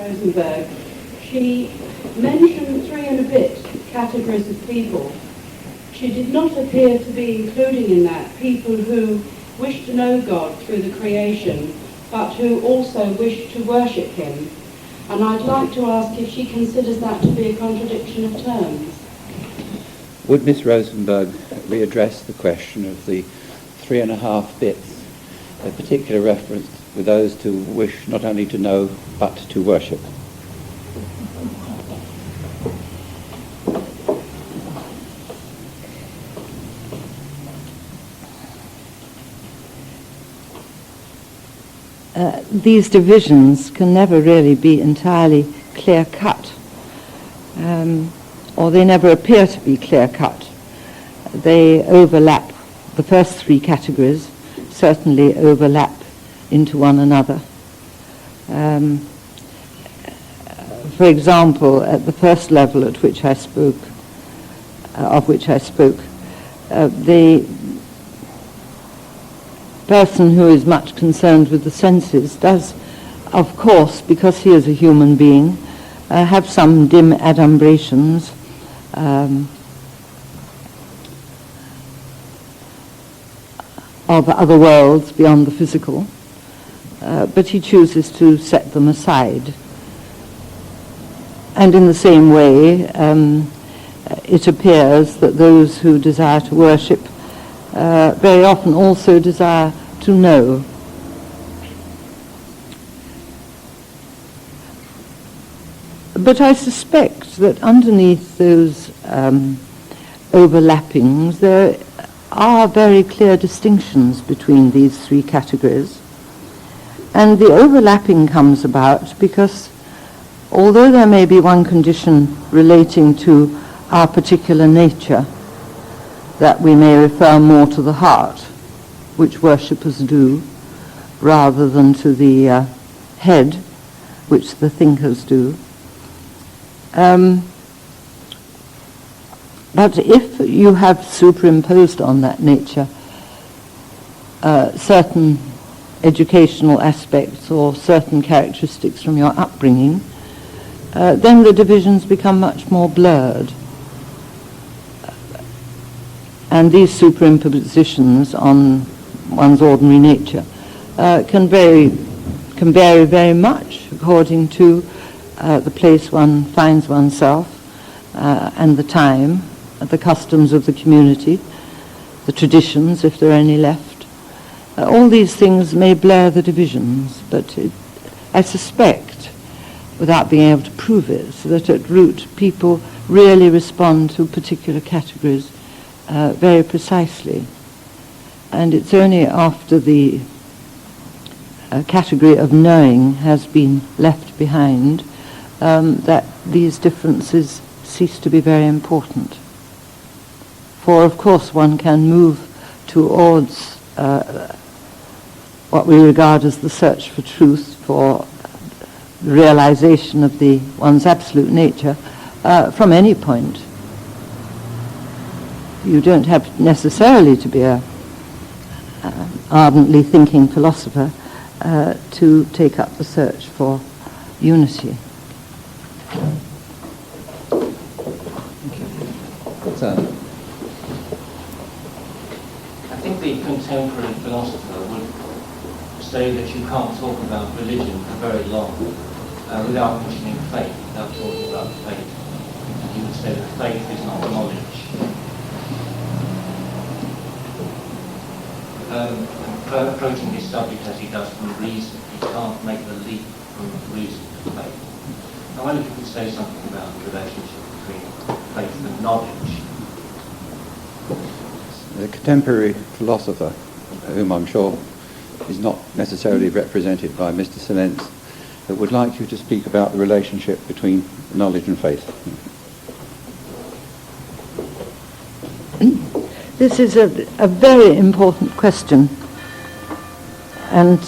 Rosenberg, she mentioned 3 and a bit categories of people. She did not appear to be including in that people who wish to know God through the creation, but who also wish to worship him. And I'd like to ask if she considers that to be a contradiction of terms. Would Miss Rosenberg readdress the question of the 3.5 bits, a particular reference with those who wish not only to know but to worship? These divisions can never really be entirely clear-cut, or they never appear to be clear-cut. They overlap. The first 3 categories certainly overlap into one another. For example, at the first level at which I spoke, the person who is much concerned with the senses does, of course, because he is a human being, have some dim adumbrations of other worlds beyond the physical, but he chooses to set them aside. And in the same way, it appears that those who desire to worship very often also desire to know. But I suspect that underneath those overlappings there are very clear distinctions between these 3 categories. And the overlapping comes about because although there may be one condition relating to our particular nature, that we may refer more to the heart, which worshippers do, rather than to the head, which the thinkers do. But if you have superimposed on that nature certain educational aspects or certain characteristics from your upbringing, then the divisions become much more blurred. And these superimpositions on one's ordinary nature can vary very much according to the place one finds oneself and the time, the customs of the community, the traditions, if there are any left. All these things may blur the divisions, but I suspect, without being able to prove it, that at root people really respond to particular categories very precisely. And it's only after the category of knowing has been left behind that these differences cease to be very important. For of course one can move towards what we regard as the search for truth, for the realization of one's absolute nature from any point. You don't have necessarily to be an ardently thinking philosopher to take up the search for unity. I think the contemporary philosopher would say that you can't talk about religion for very long without mentioning faith, without talking about faith. And you would say that faith is not knowledge. Approaching this subject as he does from reason, he can't make the leap from reason to faith. I wonder if you could say something about the relationship between faith and knowledge. The contemporary philosopher, whom I'm sure is not necessarily represented by Mr. Silence, would like you to speak about the relationship between knowledge and faith. This is a very important question, and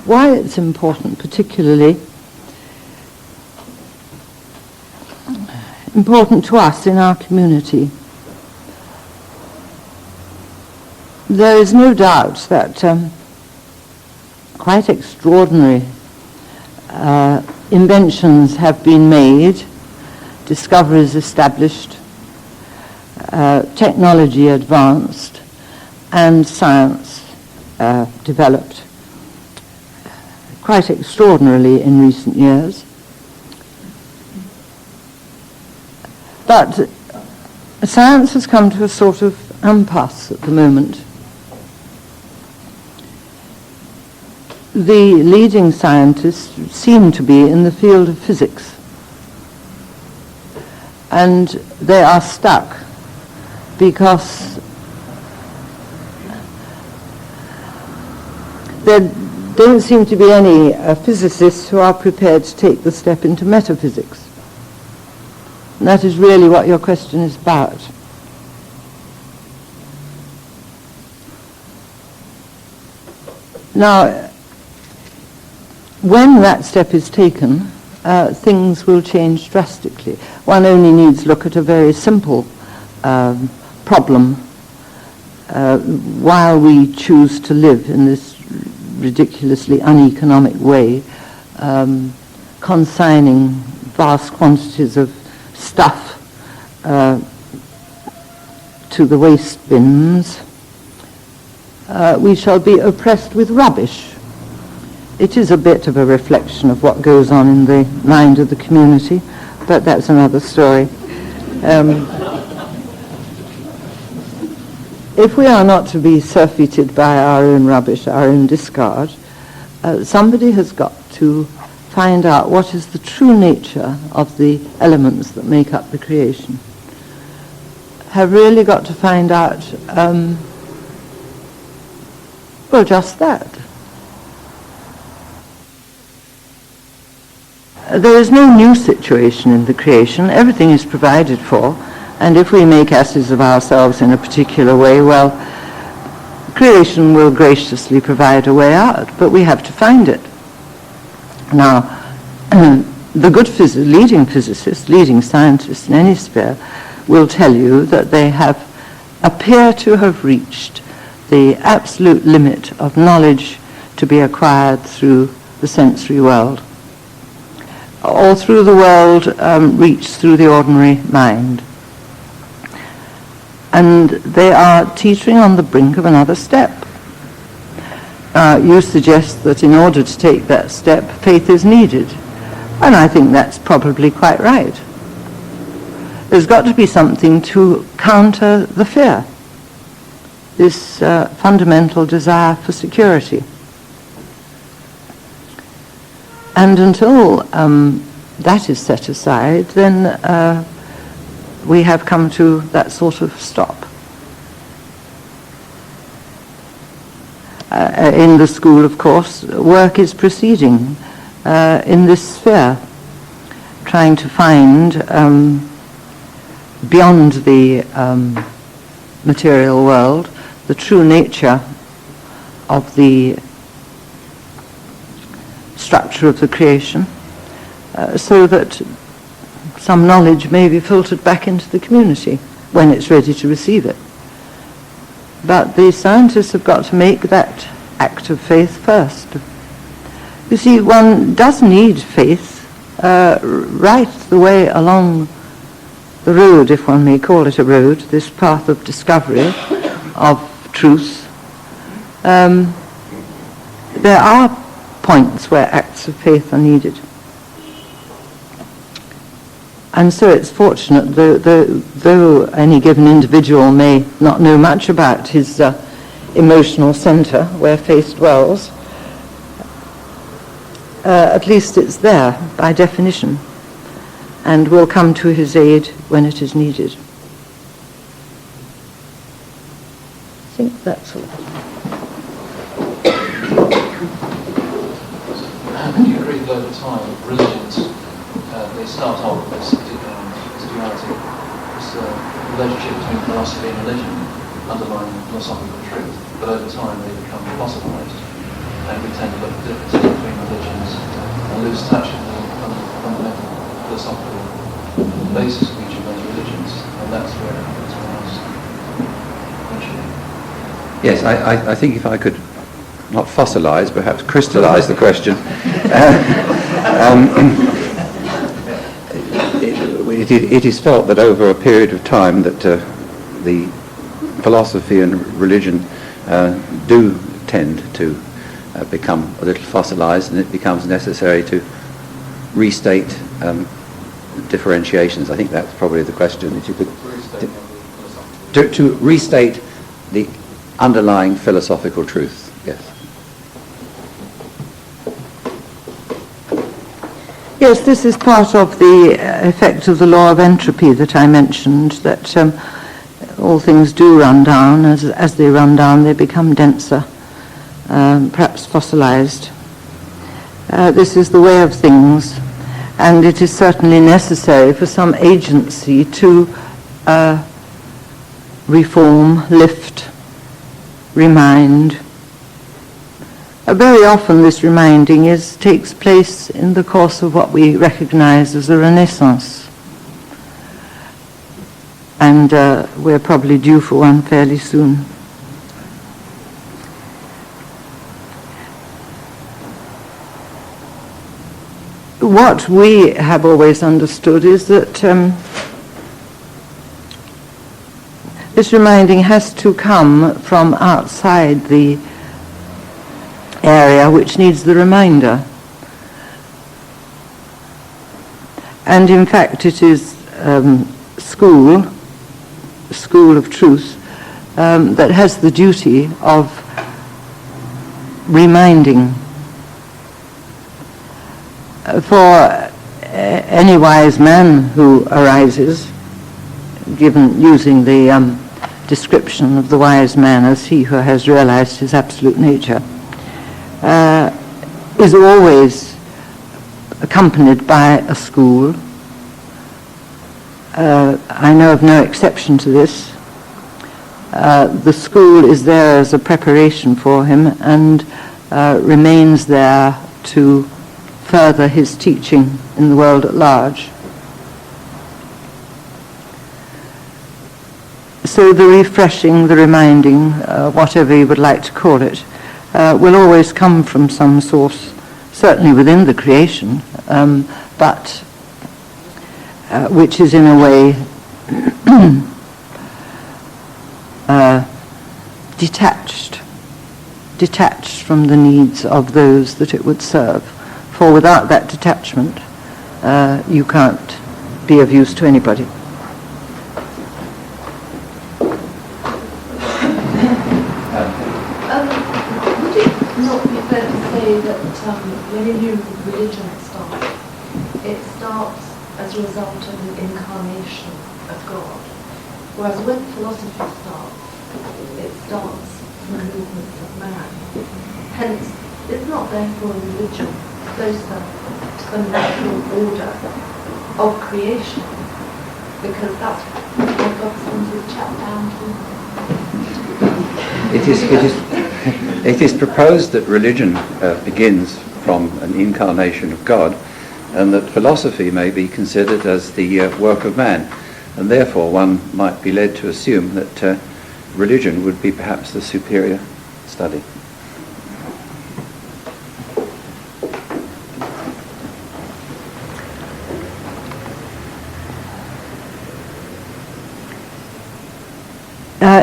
why it's important, particularly important to us in our community. There is no doubt that quite extraordinary inventions have been made, discoveries established, technology advanced, and science developed quite extraordinarily in recent years. But science has come to a sort of impasse at the moment. The leading scientists seem to be in the field of physics, and they are stuck because there don't seem to be any physicists who are prepared to take the step into metaphysics. And that is really what your question is about. Now, when that step is taken, things will change drastically. One only needs look at a very simple problem. While we choose to live in this ridiculously uneconomic way, consigning vast quantities of stuff to the waste bins, we shall be oppressed with rubbish. It is a bit of a reflection of what goes on in the mind of the community, but that's another story. If we are not to be surfeited by our own rubbish, our own discard, somebody has got to find out what is the true nature of the elements that make up the creation. Have really got to find out, well, just that. There is no new situation in the creation. Everything is provided for, and if we make asses of ourselves in a particular way, well, creation will graciously provide a way out, but we have to find it. Now, the good leading physicists, leading scientists in any sphere will tell you that they appear to have reached the absolute limit of knowledge to be acquired through the sensory world, or through the world reached through the ordinary mind. And they are teetering on the brink of another step. You suggest that in order to take that step, faith is needed. And I think that's probably quite right. There's got to be something to counter the fear, this fundamental desire for security. And until that is set aside, then we have come to that sort of stop. In the school, of course, work is proceeding in this sphere, trying to find, beyond the material world, the true nature of the structure of the creation, so that some knowledge may be filtered back into the community when it's ready to receive it. But the scientists have got to make that act of faith first. You see, one does need faith right the way along the road, if one may call it a road, this path of discovery, of truth. There are points where acts of faith are needed. And so it's fortunate, though any given individual may not know much about his emotional center where faith dwells, at least it's there by definition, and will come to his aid when it is needed. I think that's all. Do you agree that over time, religions, they start off as duality, this relationship between philosophy and religion, underlying philosophical truth, but over time they become fossilized, and we tend to look at differences between religions and lose touch with the fundamental philosophical basis of each of those religions, and that's where it happens for us, eventually. Yes, I think if I could not fossilize, perhaps crystallize the question. It is felt that over a period of time that the philosophy and religion do tend to become a little fossilized, and it becomes necessary to restate differentiations. I think that's probably the question that you could... To restate the underlying philosophical truth, yes. Yes, this is part of the effect of the law of entropy that I mentioned, that all things do run down. As they run down, they become denser, perhaps fossilized. This is the way of things, and it is certainly necessary for some agency to reform, lift, remind. Very often this reminding takes place in the course of what we recognize as a renaissance. And we're probably due for one fairly soon. What we have always understood is that this reminding has to come from outside the area which needs the reminder. And in fact it is school of truth, that has the duty of reminding. For any wise man who arises, using the description of the wise man as he who has realized his absolute nature, is always accompanied by a school. I know of no exception to this. The school is there as a preparation for him and remains there to further his teaching in the world at large. So the refreshing, the reminding, whatever you would like to call it, will always come from some source, certainly within the creation, but which is in a way detached from the needs of those that it would serve. For without that detachment, you can't be of use to anybody. That when a new religion starts, it starts as a result of the incarnation of God. Whereas when philosophy starts, it starts from the movements of man. Hence, it's not therefore a religion closer to the natural order of creation, because that's what God sends his chap down to. It is proposed that religion begins from an incarnation of God, and that philosophy may be considered as the work of man, and therefore one might be led to assume that religion would be perhaps the superior study.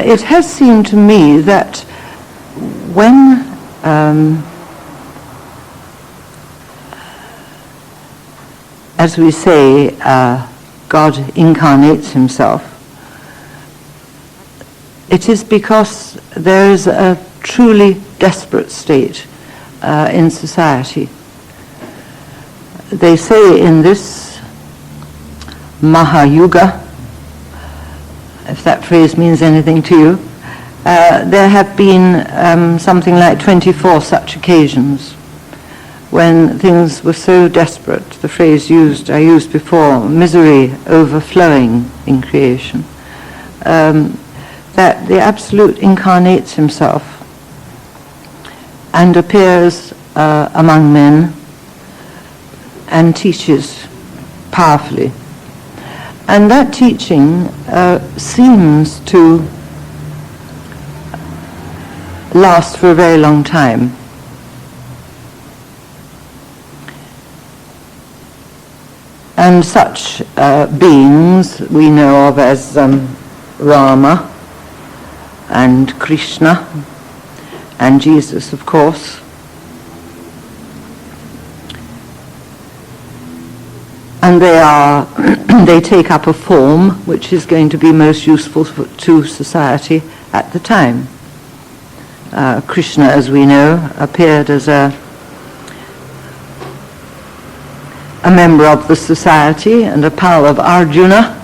It has seemed to me that when as we say, God incarnates himself, it is because there is a truly desperate state in society. They say in this Mahayuga, if that phrase means anything to you, there have been something like 24 such occasions when things were so desperate, the phrase I used before, misery overflowing in creation, that the Absolute incarnates himself and appears among men and teaches powerfully. And that teaching seems to last for a very long time. And such beings we know of as Rama and Krishna and Jesus, of course. And they take up a form which is going to be most useful to society at the time. Krishna, as we know, appeared as a member of the society and a pal of Arjuna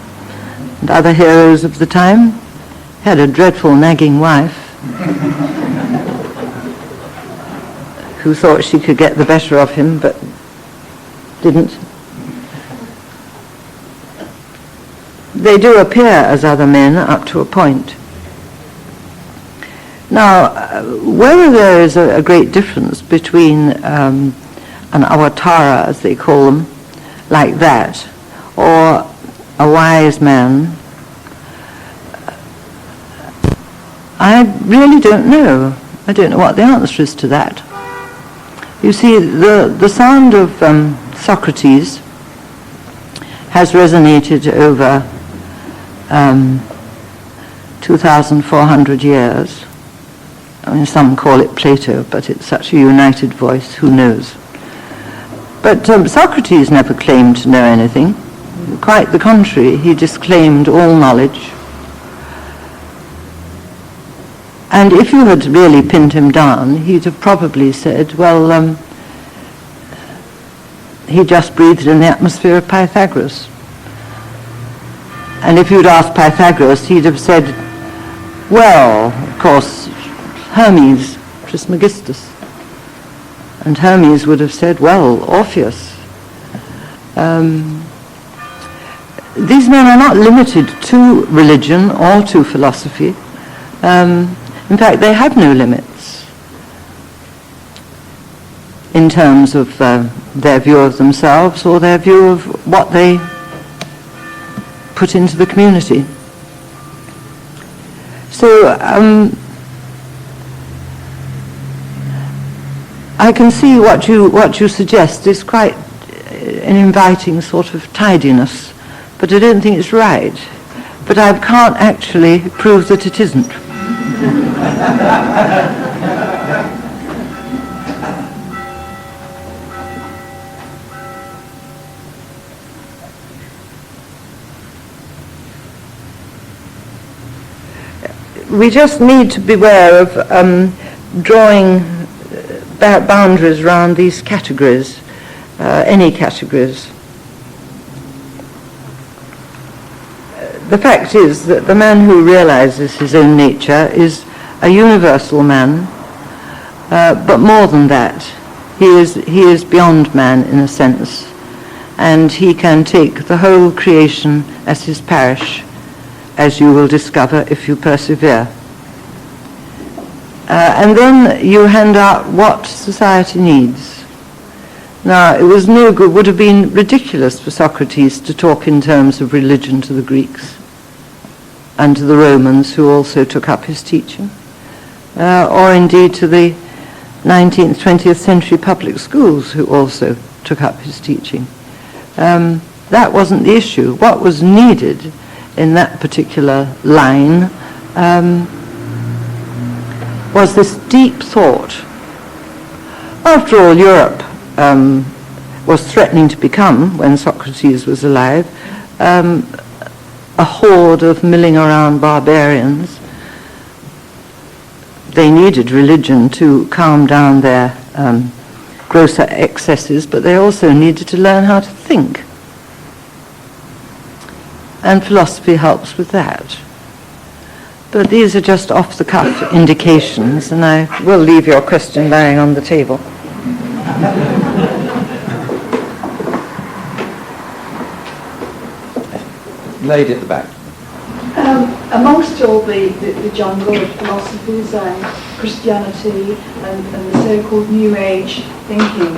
and other heroes of the time. Had a dreadful nagging wife who thought she could get the better of him but didn't. They do appear as other men up to a point. Now, whether there is a great difference between an avatara, as they call them, like that, or a wise man, I really don't know. I don't know what the answer is to that. You see, the sound of Socrates has resonated over 2,400 years. I mean, some call it Plato, but it's such a united voice, who knows? But Socrates never claimed to know anything. Quite the contrary, he disclaimed all knowledge. And if you had really pinned him down, he'd have probably said, well, he just breathed in the atmosphere of Pythagoras. And if you'd asked Pythagoras, he'd have said, well, of course, Hermes Trismegistus. And Hermes would have said, well, Orpheus. These men are not limited to religion or to philosophy. In fact, they have no limits in terms of their view of themselves or their view of what they put into the community. So I can see what you suggest is quite an inviting sort of tidiness, but I don't think it's right. But I can't actually prove that it isn't. We just need to beware of drawing boundaries around these categories, any categories. The fact is that the man who realizes his own nature is a universal man, but more than that, he is beyond man in a sense, and he can take the whole creation as his parish, as you will discover if you persevere. And then you hand out what society needs. Now, it was no good, would have been ridiculous for Socrates to talk in terms of religion to the Greeks and to the Romans, who also took up his teaching, or indeed to the 19th, 20th century public schools, who also took up his teaching. That wasn't the issue. What was needed in that particular line was this deep thought. After all, Europe was threatening to become, when Socrates was alive, a horde of milling around barbarians. They needed religion to calm down their grosser excesses, but they also needed to learn how to think. And philosophy helps with that. But these are just off-the-cuff indications, and I will leave your question lying on the table. Lady at the back. Amongst all the jungle of philosophies and Christianity and the so-called New Age thinking,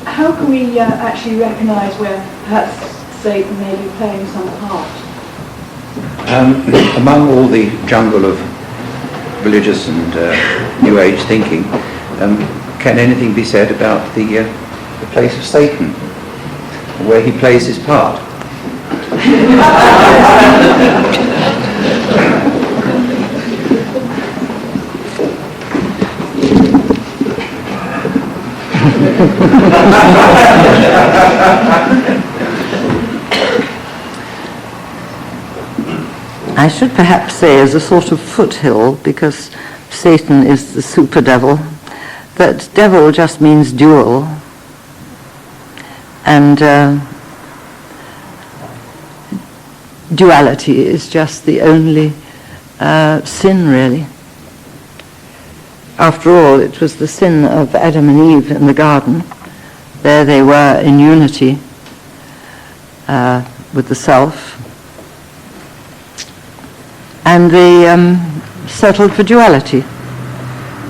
how can we actually recognise where perhaps Satan may be playing some part? Among all the jungle of religious and New Age thinking, can anything be said about the place of Satan where he plays his part. I should perhaps say as a sort of foothill, because Satan is the super devil, that devil just means dual, and duality is just the only sin, really. After all, it was the sin of Adam and Eve in the garden. There they were in unity with the self, and they settled for duality.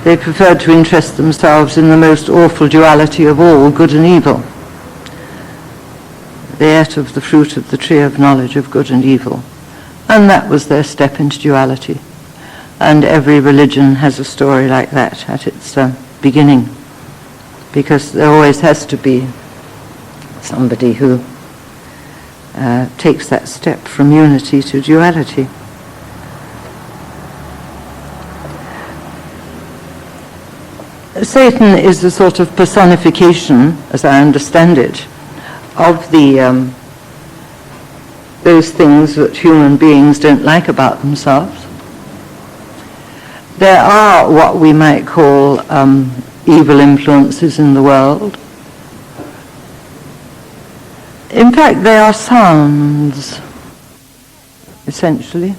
They preferred to interest themselves in the most awful duality of all, good and evil. They ate of the fruit of the tree of knowledge of good and evil, and that was their step into duality. And every religion has a story like that at its beginning, because there always has to be somebody who takes that step from unity to duality. Satan is a sort of personification, as I understand it, of those things that human beings don't like about themselves. There are what we might call evil influences in the world. In fact, they are sounds, essentially.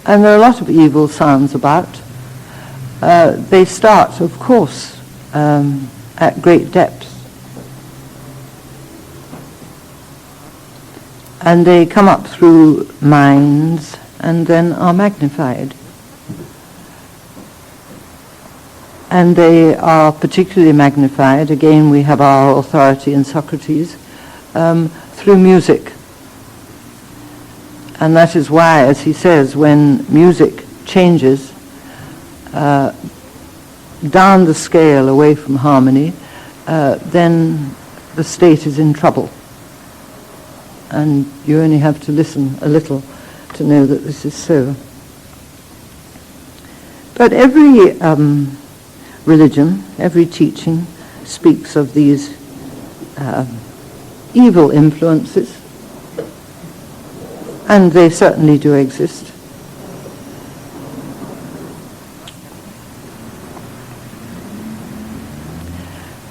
And there are a lot of evil sounds about. They start, of course, at great depths. And they come up through minds and then are magnified. And they are particularly magnified, again we have our authority in Socrates, through music. And that is why, as he says, when music changes down the scale away from harmony, then the state is in trouble. And you only have to listen a little to know that this is so. But every religion, every teaching speaks of these evil influences, and they certainly do exist.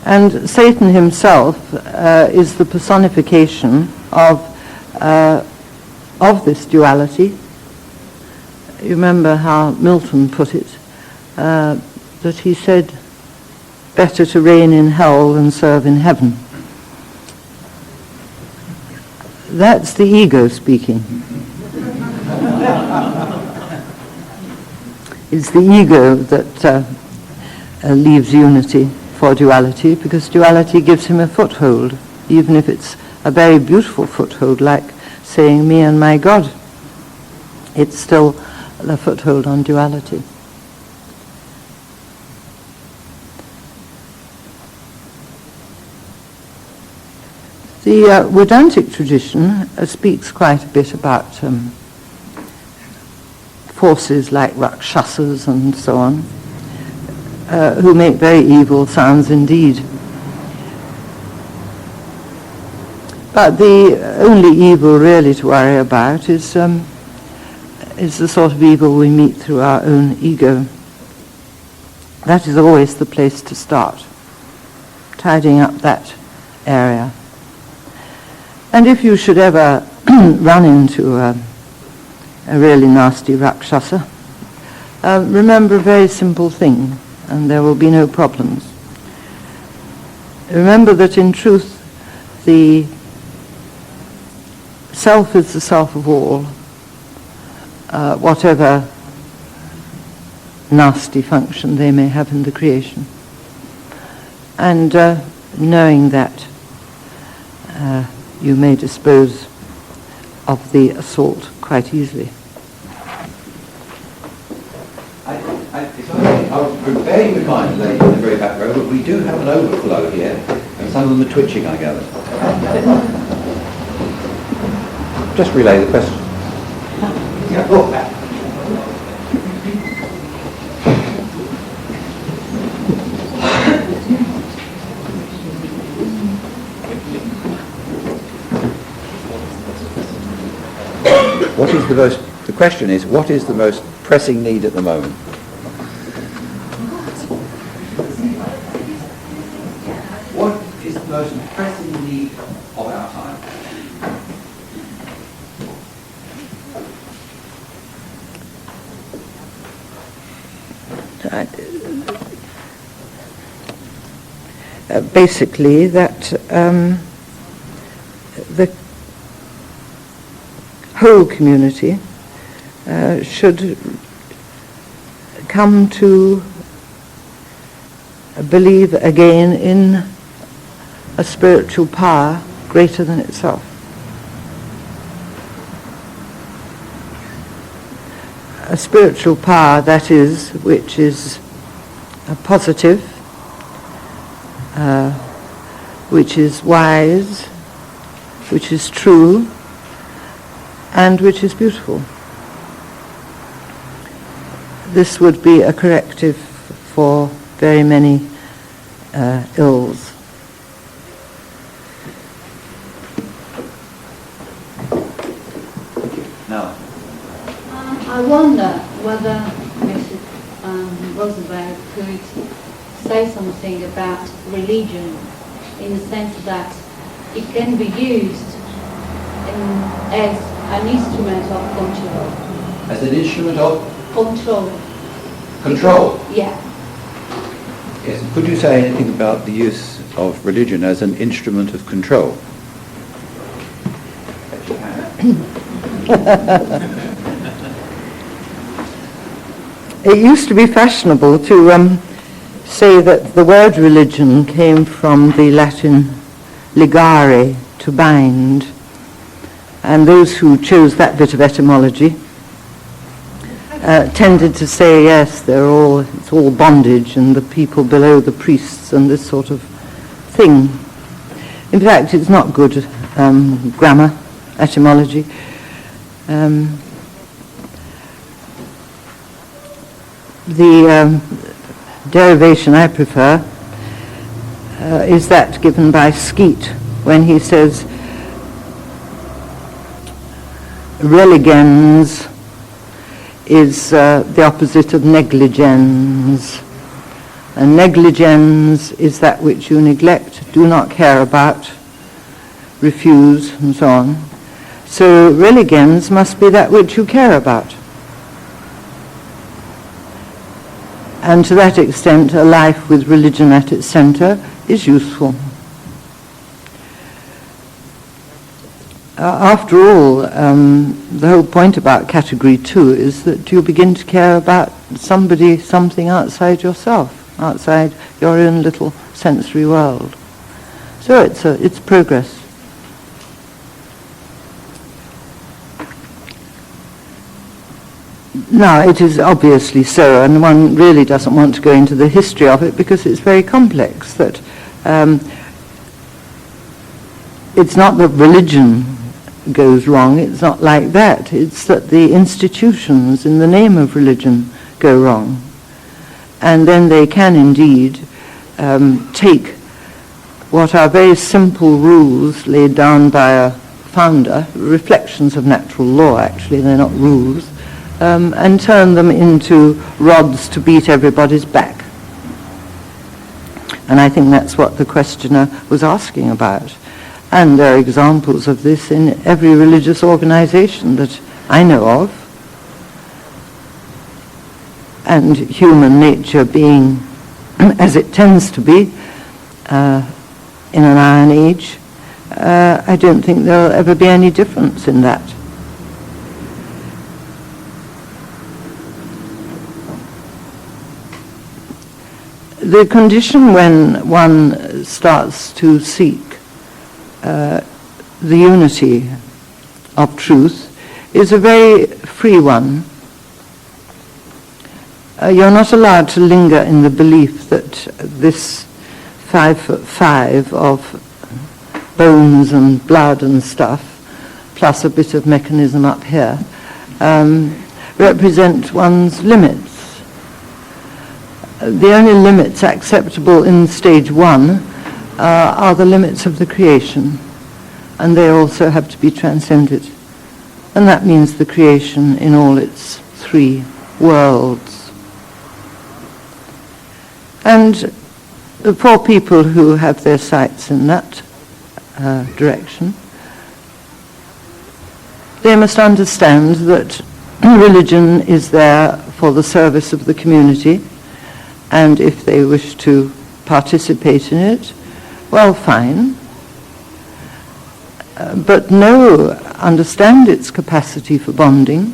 And Satan himself is the personification of this duality. You remember how Milton put it, that he said, better to reign in hell than serve in heaven. That's the ego speaking. It's the ego that leaves unity for duality, because duality gives him a foothold, even if it's a very beautiful foothold, like saying me and my God. It's still a foothold on duality. The Vedantic tradition speaks quite a bit about forces like Rakshasas and so on, who make very evil sounds indeed. But the only evil really to worry about is the sort of evil we meet through our own ego. That is always the place to start, tidying up that area. And if you should ever run into a really nasty Rakshasa, remember a very simple thing, and there will be no problems. Remember that in truth, the self is the self of all, whatever nasty function they may have in the creation. And knowing that, you may dispose of the assault quite easily. I was very reminded, lady in the very back row, that we do have an overflow here, and Some of them are twitching, I gather. Just relay the question. What is the question is, what is the most pressing need at the moment? What is the most pressing need of our time? Basically, that the whole community should come to believe again in a spiritual power greater than itself. A spiritual power, that is, which is positive, which is wise, which is true, and which is beautiful. This would be a corrective for very many ills. Now, I wonder whether Mrs. Rosenberg could say something about religion in the sense that it can be used as an instrument of control. as an instrument of Control. control. Yeah. Yes. Could you say anything about the use of religion as an instrument of control? It used to be fashionable to say that the word religion came from the Latin ligare, to bind, and those who chose that bit of etymology tended to say, yes, it's all bondage and the people below the priests and this sort of thing. In fact, it's not good grammar, etymology. The derivation I prefer is that given by Skeet when he says religens is the opposite of negligens, and negligens is that which you neglect, do not care about, refuse, and so on. So religens must be that which you care about. And to that extent, a life with religion at its center is useful. After all, the whole point about category 2 is that you begin to care about something outside yourself, outside your own little sensory world. So it's progress. Now, it is obviously so, and one really doesn't want to go into the history of it because it's very complex, that it's not that religion goes wrong, it's not like that. It's that the institutions in the name of religion go wrong. And then they can indeed take what are very simple rules laid down by a founder, reflections of natural law actually, they're not rules, and turn them into rods to beat everybody's back. And I think that's what the questioner was asking about. And there are examples of this in every religious organization that I know of. And human nature being, as it tends to be, in an iron age, I don't think there'll ever be any difference in that. The condition when one starts to seek the unity of truth is a very free one. You're not allowed to linger in the belief that this 5'5" of bones and blood and stuff, plus a bit of mechanism up here, represent one's limits. The only limits acceptable in stage 1 are the limits of the creation, and they also have to be transcended. And that means the creation in all its 3 worlds. And the poor people who have their sights in that direction, they must understand that religion is there for the service of the community, and if they wish to participate in it, well, fine. But understand its capacity for bonding,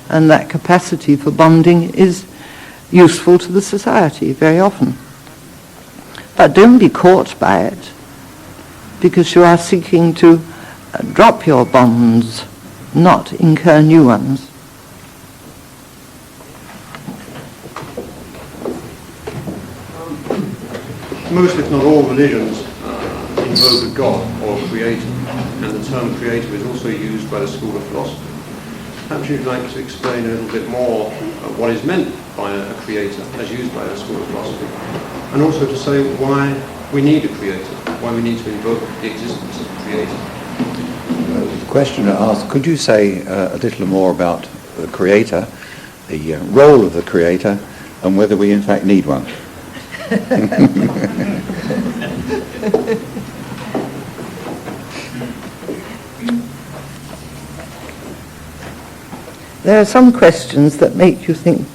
and that capacity for bonding is useful to the society very often. But don't be caught by it, because you are seeking to drop your bonds, not incur new ones. Most, if not all, religions invoke a god or a creator, and the term creator is also used by the school of philosophy. Perhaps you'd like to explain a little bit more what is meant by a creator as used by the school of philosophy, and also to say why we need a creator, why we need to invoke the existence of a creator. The questioner asked, could you say a little more about the creator, the role of the creator, and whether we in fact need one? There are some questions that make you think,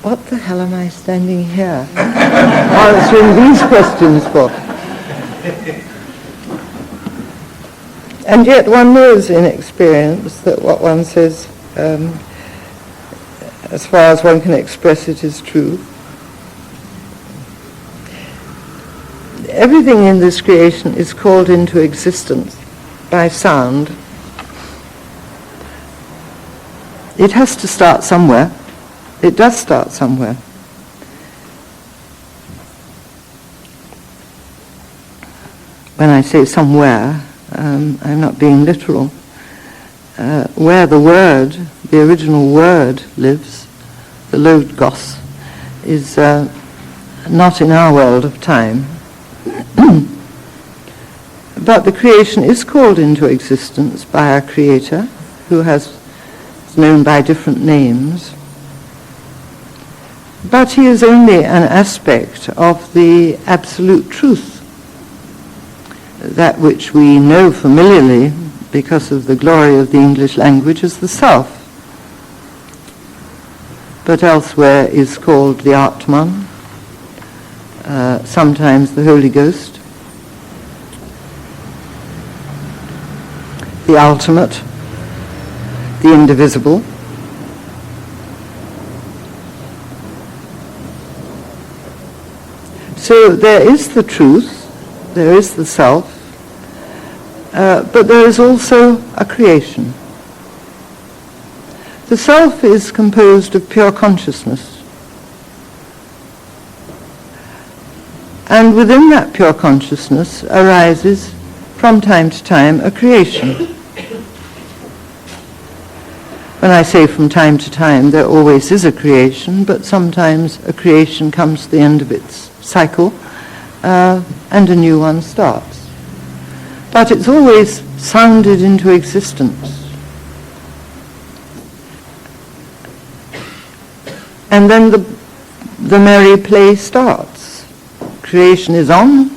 what the hell am I standing here answering these questions for? And yet one knows in experience that what one says, as far as one can express it, is true. Everything in this creation is called into existence by sound. It has to start somewhere. It does start somewhere. When I say somewhere, I'm not being literal. Where the word, the original word lives, the Logos, is not in our world of time. But the creation is called into existence by our Creator, who is known by different names. But he is only an aspect of the absolute truth, that which we know familiarly because of the glory of the English language as the self, but elsewhere is called the Atman, sometimes the Holy Ghost, the ultimate, the indivisible. So there is the truth, there is the self, but there is also a creation. The self is composed of pure consciousness. And within that pure consciousness arises, from time to time, a creation. When I say from time to time, there always is a creation, but sometimes a creation comes to the end of its cycle, and a new one starts. But it's always sounded into existence. And then the merry play starts. Creation is on.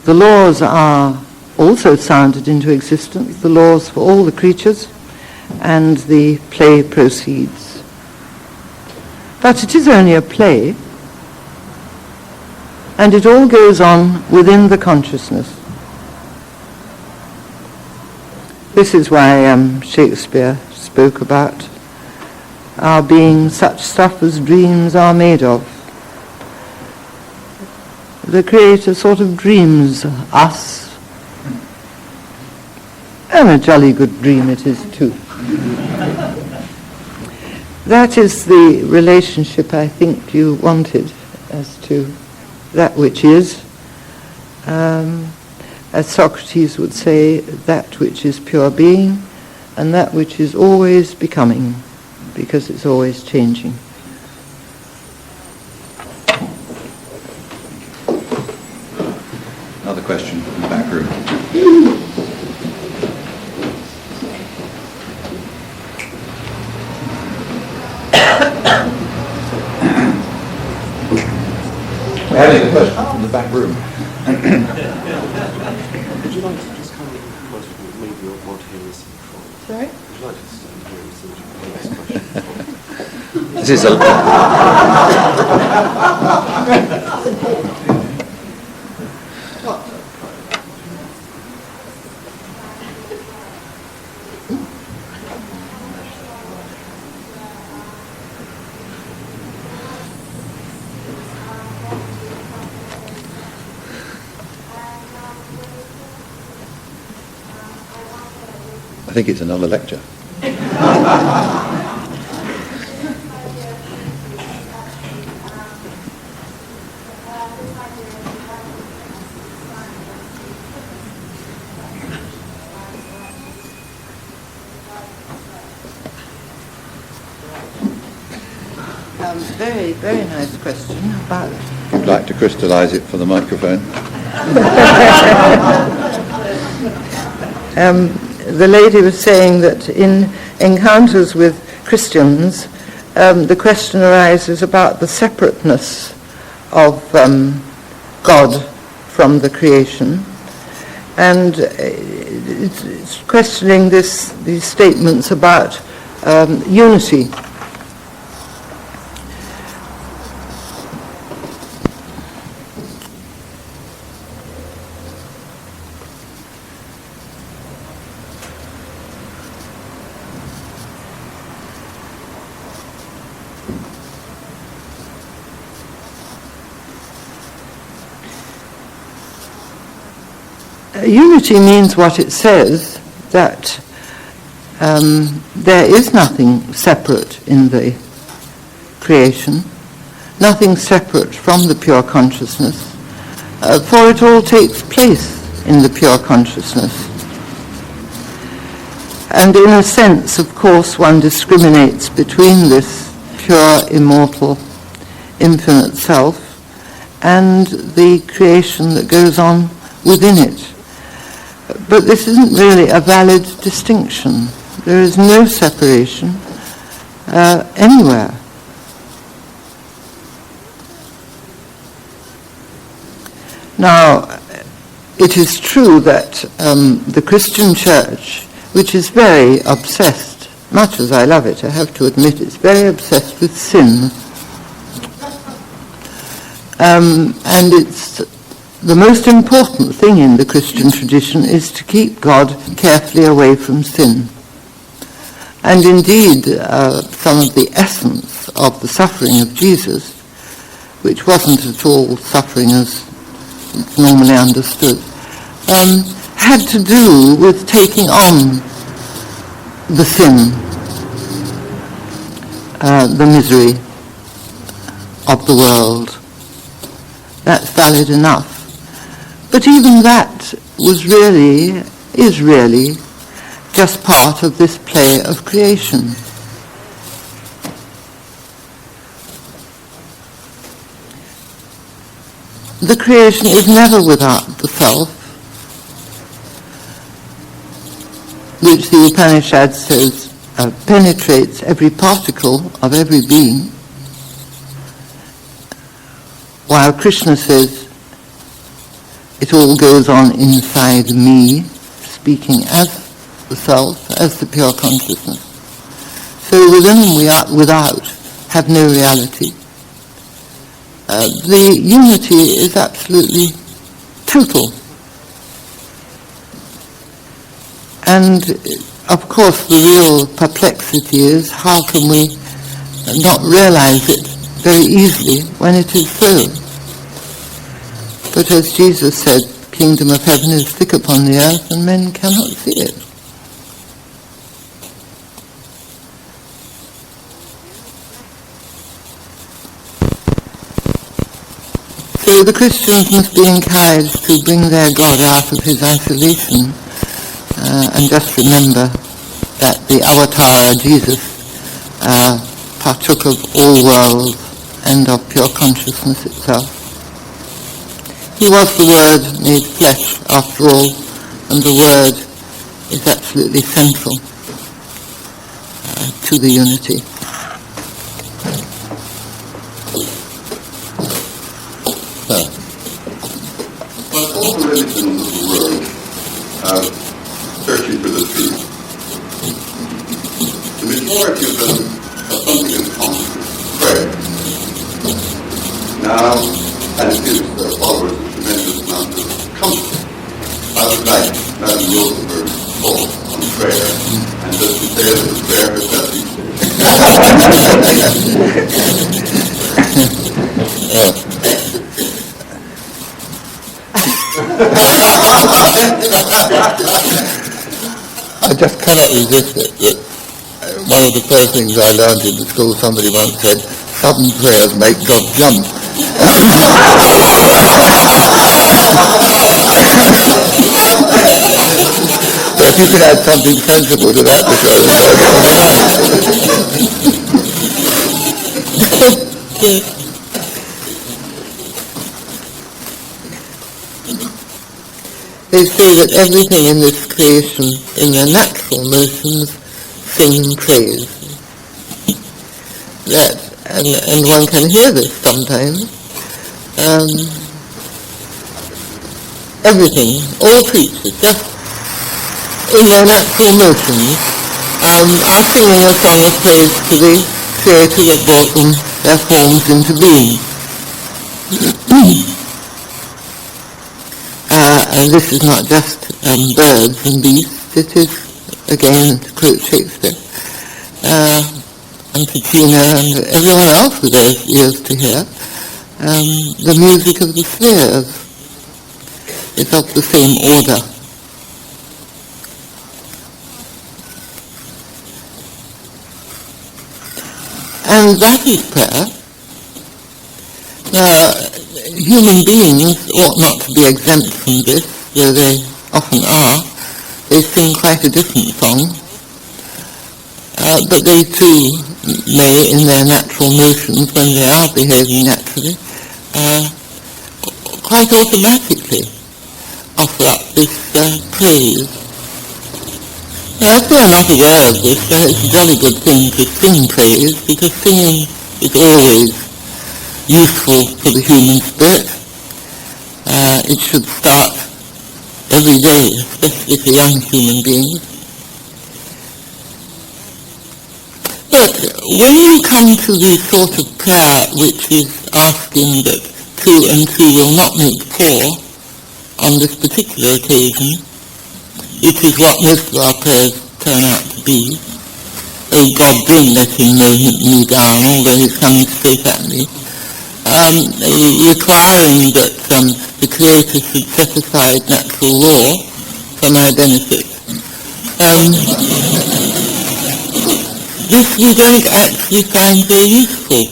The laws are also sounded into existence, the laws for all the creatures, and the play proceeds. But it is only a play, and it all goes on within the consciousness. This is why Shakespeare spoke about our being such stuff as dreams are made of. The Creator sort of dreams us, and a jolly good dream it is too. That is the relationship I think you wanted as to that which is. As Socrates would say, that which is pure being, and that which is always becoming, because it's always changing. Another question from the back room. We're having a question from the back room. Would you like to just come and maybe want to hear this before? Sorry? Would you like to stand here and see this question? This is a... I think it's another lecture. Very, very nice question about... You'd like to crystallise it for the microphone? The lady was saying that in encounters with Christians, the question arises about the separateness of God from the creation, and it's questioning these statements about unity. Unity means what it says, that there is nothing separate in the creation, nothing separate from the pure consciousness, for it all takes place in the pure consciousness. And in a sense, of course, one discriminates between this pure, immortal, infinite self and the creation that goes on within it. But this isn't really a valid distinction. There is no separation anywhere. Now, it is true that the Christian Church, which is very obsessed, much as I love it, I have to admit, it's very obsessed with sin. And it's the most important thing in the Christian tradition is to keep God carefully away from sin. And indeed, some of the essence of the suffering of Jesus, which wasn't at all suffering as it's normally understood, had to do with taking on the sin, the misery of the world. That's valid enough. But even that is really just part of this play of creation. The creation is never without the self, which the Upanishad says penetrates every particle of every being, while Krishna says it all goes on inside me, speaking as the self, as the pure consciousness. So within and without have no reality. The unity is absolutely total. And of course the real perplexity is how can we not realize it very easily when it is so. But as Jesus said, kingdom of heaven is thick upon the earth and men cannot see it. So So the Christians must be encouraged to bring their God out of his isolation, and just remember that the avatar, Jesus, partook of all worlds and of pure consciousness itself. He was the Word made flesh, after all, and the Word is absolutely central to the unity. But all the religions of the world are searching for the truth. The majority of them have something in common: prayer. Now, and it gives their followers a tremendous amount of comfort. I would like Madame Rosenberg's thought on prayer, and just to say that the prayer herself these I just cannot resist it. That one of the first things I learned in the school, somebody once said, sudden prayers make God jump. So if you could add something sensible to that, They say that everything in this creation, in their natural motions, sing and praise. That, and one can hear this sometimes. Everything, all creatures, just in their natural motions, are singing a song of praise to the Creator that brought them, their forms into being. And this is not just birds and beasts, it is, again, to quote Shakespeare, and Ticina and everyone else who has ears to hear, the music of the spheres is of the same order. And that is prayer. Human beings ought not to be exempt from this, though they often are. They sing quite a different song, but they too may, in their natural motions, when they are behaving naturally, quite automatically offer up this praise. Now, if they are not aware of this, then it's a jolly good thing to sing praise, because singing is always useful for the human spirit. It should start every day, especially for young human beings. But when you come to the sort of prayer which is asking that two and two will not make four on this particular occasion, it is what most of our prayers turn out to be. Oh God, don't let him know me down, although he's coming straight at me. Requiring that the Creator should set aside natural law for my benefit. This we don't actually find very useful.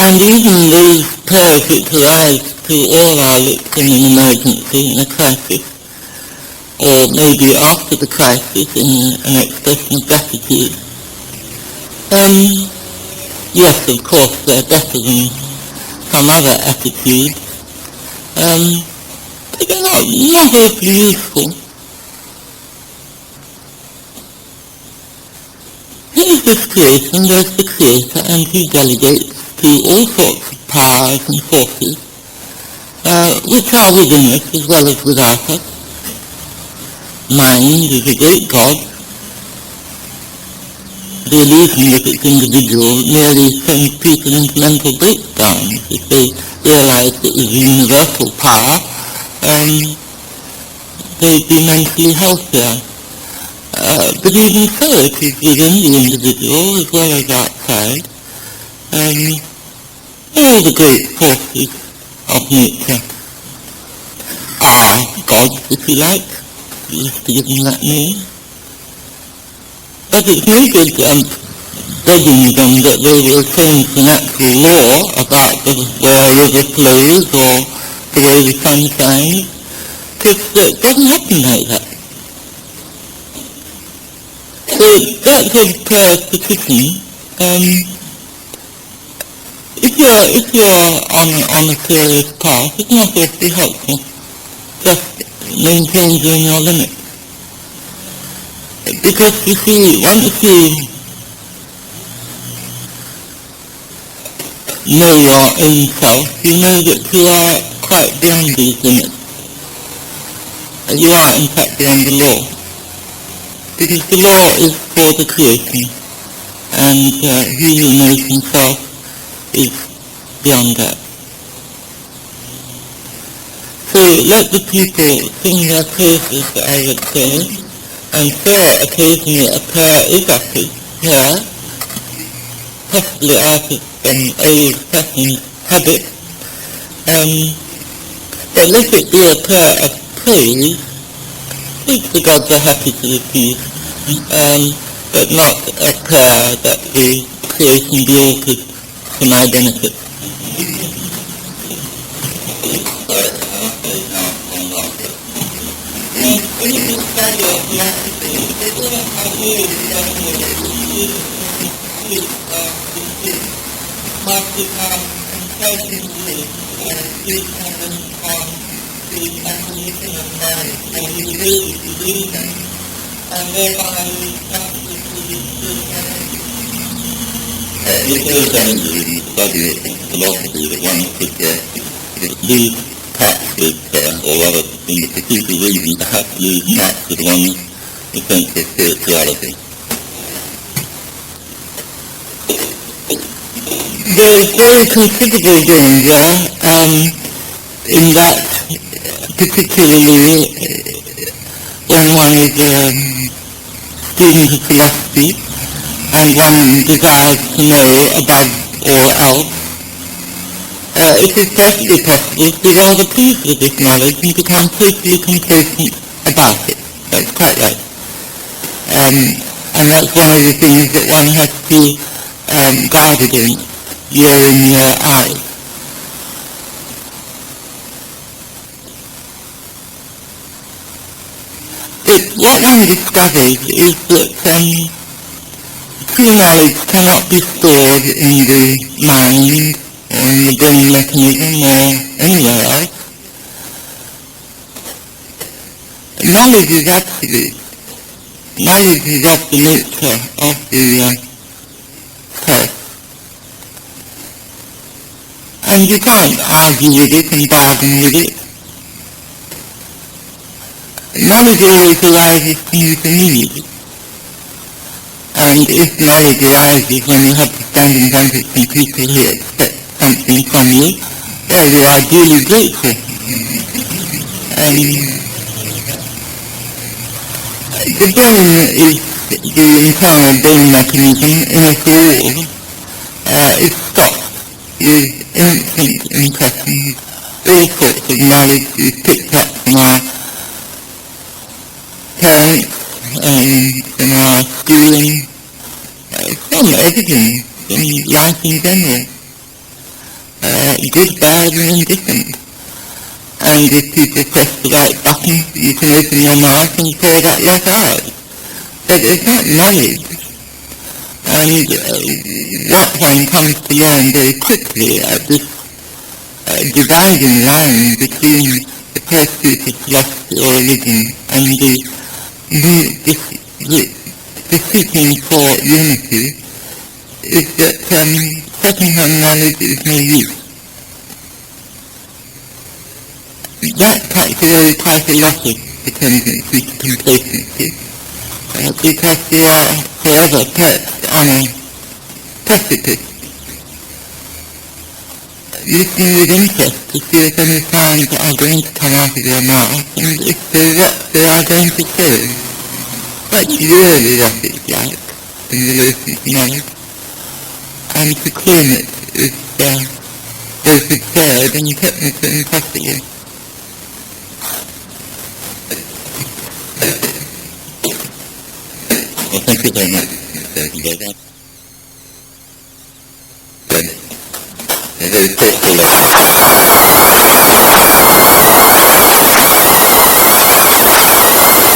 And even those prayers which arise to all our lips in an emergency, in a crisis, or maybe after the crisis in an expression of gratitude, yes, of course, they're better than some other attitude, but they're not awfully useful. Here's this creation, there's the Creator, and he delegates to all sorts of powers and forces, which are within us as well as without us. Mind is a great God. The illusion that it's individual merely sends people into mental breakdowns. If they realize that there's a universal power, they'd be mentally healthier. But even so, it is within the individual as well as outside. All the great forces of nature are gods, if you like, just to give them that name. But it's no good studying them that they will change the natural law about the way a river flows or the way the sun shines, because it doesn't happen like that. So that sort of prayer petition, if you're on a serious path, it's not awfully helpful. Just maintaining your limits. Because you see, once you know your own self, you know that you are quite beyond these limits. You are in fact beyond the law. Because the law is for the creation, and he who knows himself is beyond that. So let the people sing their praises, I would say, and say occasionally a prayer is uttered here, possibly out of an old-fashioned habit, but let it be a prayer of praise, which the gods are happy to receive, but not a prayer that the creation be altered for my benefit. If there was any study of philosophy that one could lose touch with, or rather, in the pursuit of reason, perhaps lose touch with one's essential spirituality. There is very considerable danger in that, particularly when one is a student of philosophy and one desires to know above all else. It is perfectly possible to be rather pleased with this knowledge and become totally complacent about it. That's quite right. And that's one of the things that one has to guard against year in, year out. But what one discovers is that true knowledge cannot be stored in the mind or in the brain mechanism or anywhere else. Knowledge is absolute. Knowledge is of the nature of the self. And you can't argue with it and bargain with it. Knowledge always arises from the need. And if knowledge arises when you have to stand in front of some people who expect something from you, well, you are duly grateful. The brain is the internal brain mechanism in us all. It stops the instant impressions, all sorts of knowledge is picked up from our parents, from our schooling, from everything, from life in general, good, bad and indifferent. And if you just press the right button, you can open your mouth and say that let out. But it's not knowledge. And that one comes to learn very quickly at this dividing line between the pursuit of philosophy or religion and the seeking for unity, is that second-hand knowledge is no use. That practically quite a lot of the tendency to complacency, because we are forever perched on a precipice, listening with interest to see if any sounds are going to come out of their mouth, and if what they are going to say. That's really what it's like in relation to knowledge. And to claim it is both absurd and technically impossible. Well, thank you very much. secular.